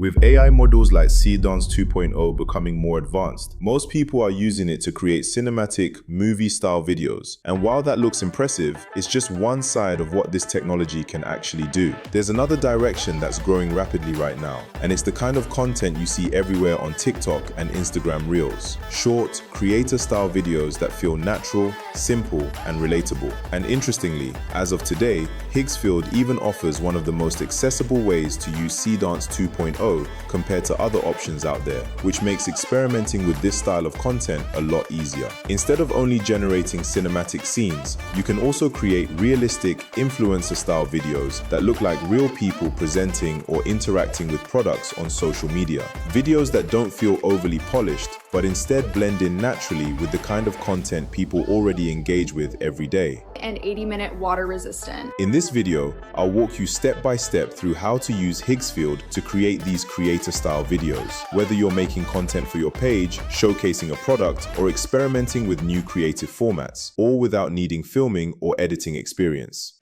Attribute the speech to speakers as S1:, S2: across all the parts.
S1: With AI models like Seedance 2.0 becoming more advanced, most people are using it to create cinematic, movie-style videos. And while that looks impressive, it's just one side of what this technology can actually do. There's another direction that's growing rapidly right now, and it's the kind of content you see everywhere on TikTok and Instagram Reels. Short, creator-style videos that feel natural, simple, and relatable. And interestingly, as of today, Higgfield even offers one of the most accessible ways to use Seedance 2.0 compared to other options out there, which makes experimenting with this style of content a lot easier. Instead of only generating cinematic scenes, you can also create realistic influencer-style videos that look like real people presenting or interacting with products on social media. Videos that don't feel overly polished, but instead blend in naturally with the kind of content people already engage with every day.
S2: And 80-minute water resistant.
S1: In this video, I'll walk you step by step through how to use Higgsfield to create these creator-style videos. Whether you're making content for your page, showcasing a product, or experimenting with new creative formats, all without needing filming or editing experience.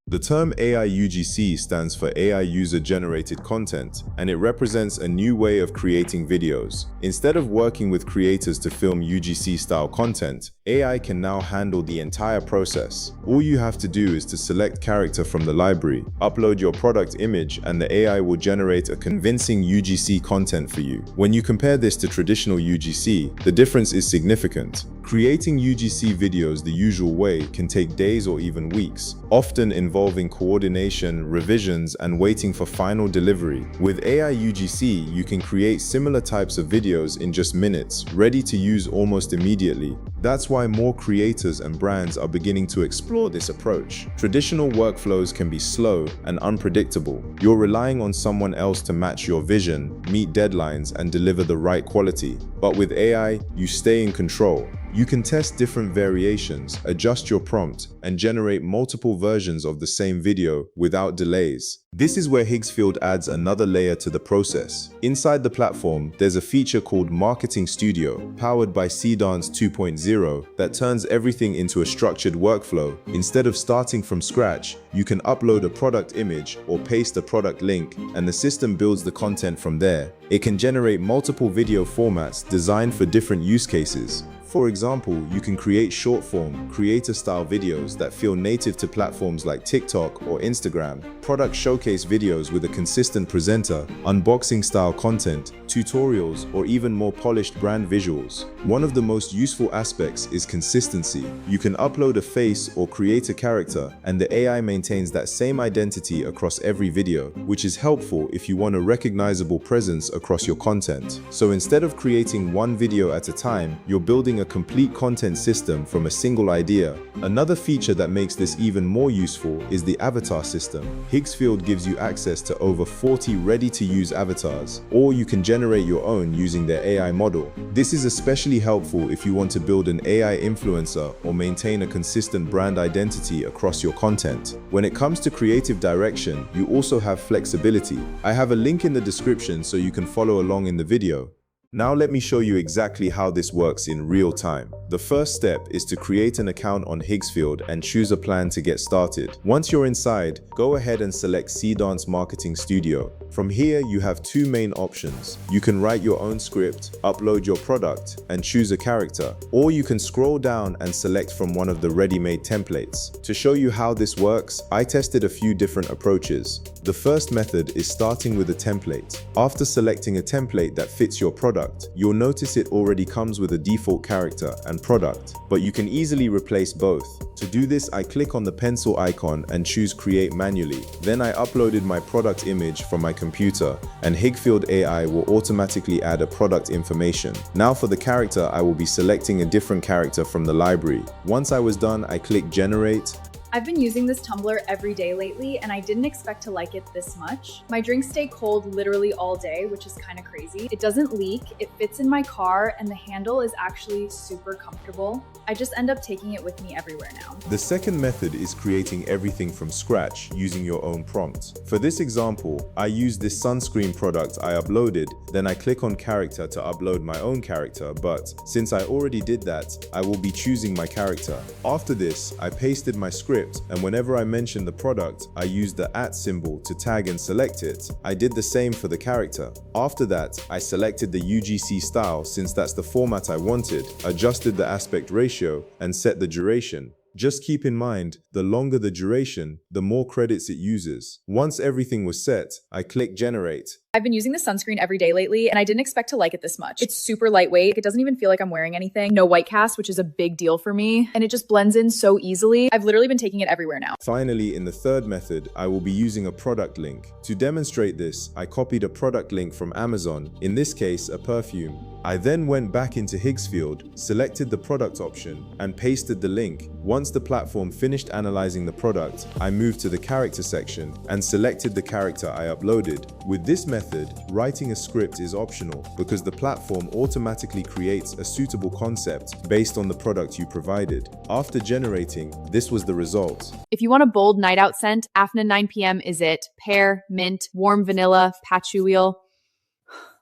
S1: The term AI UGC stands for AI User-Generated Content, and it represents a new way of creating videos. Instead of working with creators to film UGC-style content, AI can now handle the entire process. All you have to do is to select character from the library, upload your product image, and the AI will generate a convincing UGC content for you. When you compare this to traditional UGC, the difference is significant. Creating UGC videos the usual way can take days or even weeks, often involving coordination, revisions, and waiting for final delivery. With AI UGC, you can create similar types of videos in just minutes, ready to use almost immediately. That's why more creators and brands are beginning to explore this approach. Traditional workflows can be slow and unpredictable. You're relying on someone else to match your vision, meet deadlines, and deliver the right quality. But with AI, you stay in control. You can test different variations, adjust your prompt, and generate multiple versions of the same video without delays. This is where Higgsfield adds another layer to the process. Inside the platform, there's a feature called Marketing Studio, powered by Seedance 2.0, that turns everything into a structured workflow. Instead of starting from scratch, you can upload a product image or paste a product link, and the system builds the content from there. It can generate multiple video formats designed for different use cases. For example, you can create short-form, creator-style videos that feel native to platforms like TikTok or Instagram, product showcase videos with a consistent presenter, unboxing-style content, tutorials, or even more polished brand visuals. One of the most useful aspects is consistency. You can upload a face or create a character, and the AI maintains that same identity across every video, which is helpful if you want a recognizable presence across your content. So instead of creating one video at a time, you're building a complete content system from a single idea. Another feature that makes this even more useful is the avatar system. Higgsfield gives you access to over 40 ready-to-use avatars, or you can generate your own using their AI model. This is especially helpful if you want to build an AI influencer or maintain a consistent brand identity across your content. When it comes to creative direction, you also have flexibility. I have a link in the description so you can follow along in the video. Now let me show you exactly how this works in real time. The first step is to create an account on Higgsfield and choose a plan to get started. Once you're inside, go ahead and select Seedance Marketing Studio. From here, you have two main options. You can write your own script, upload your product, and choose a character. Or you can scroll down and select from one of the ready-made templates. To show you how this works, I tested a few different approaches. The first method is starting with a template. After selecting a template that fits your product, you'll notice it already comes with a default character and product, but you can easily replace both. To do this, I click on the pencil icon and choose Create Manually. Then I uploaded my product image from my computer, and Higgsfield AI will automatically add a product information. Now for the character, I will be selecting a different character from the library. Once I was done, I click Generate.
S2: I've been using this tumbler every day lately, and I didn't expect to like it this much. My drinks stay cold literally all day, which is kind of crazy. It doesn't leak, it fits in my car, and the handle is actually super comfortable. I just end up taking it with me everywhere now.
S1: The second method is creating everything from scratch using your own prompt. For this example, I use this sunscreen product I uploaded, then I click on character to upload my own character, but since I already did that, I will be choosing my character. After this, I pasted my script script, and whenever I mentioned the product, I used the @ symbol to tag and select it. I did the same for the character. After that, I selected the UGC style since that's the format I wanted, adjusted the aspect ratio, and set the duration. Just keep in mind, the longer the duration, the more credits it uses. Once everything was set, I clicked generate.
S2: I've been using this sunscreen every day lately, and I didn't expect to like it this much. It's super lightweight. It doesn't even feel like I'm wearing anything. No white cast, which is a big deal for me, and it just blends in so easily. I've literally been taking it everywhere now.
S1: Finally, in the third method, I will be using a product link. To demonstrate this, I copied a product link from Amazon, in this case, a perfume. I then went back into Higgsfield, selected the product option, and pasted the link. Once the platform finished analyzing the product, I moved to the character section and selected the character I uploaded. With this method, writing a script is optional because the platform automatically creates a suitable concept based on the product you provided. After generating, this was the result.
S2: If you want a bold night out scent, after 9 p.m. is it. Pear, mint, warm vanilla, patchouli.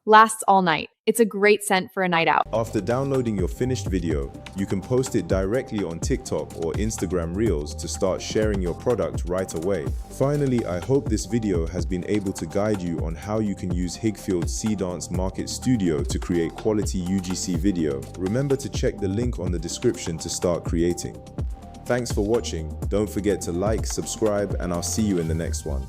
S2: Lasts all night. It's a great scent for a night out.
S1: After downloading your finished video, you can post it directly on TikTok or Instagram Reels to start sharing your product right away. Finally, I hope this video has been able to guide you on how you can use Higgfield's Seedance Marketing Studio to create quality UGC video. Remember to check the link on the description to start creating. Thanks for watching. Don't forget to like, subscribe, and I'll see you in the next one.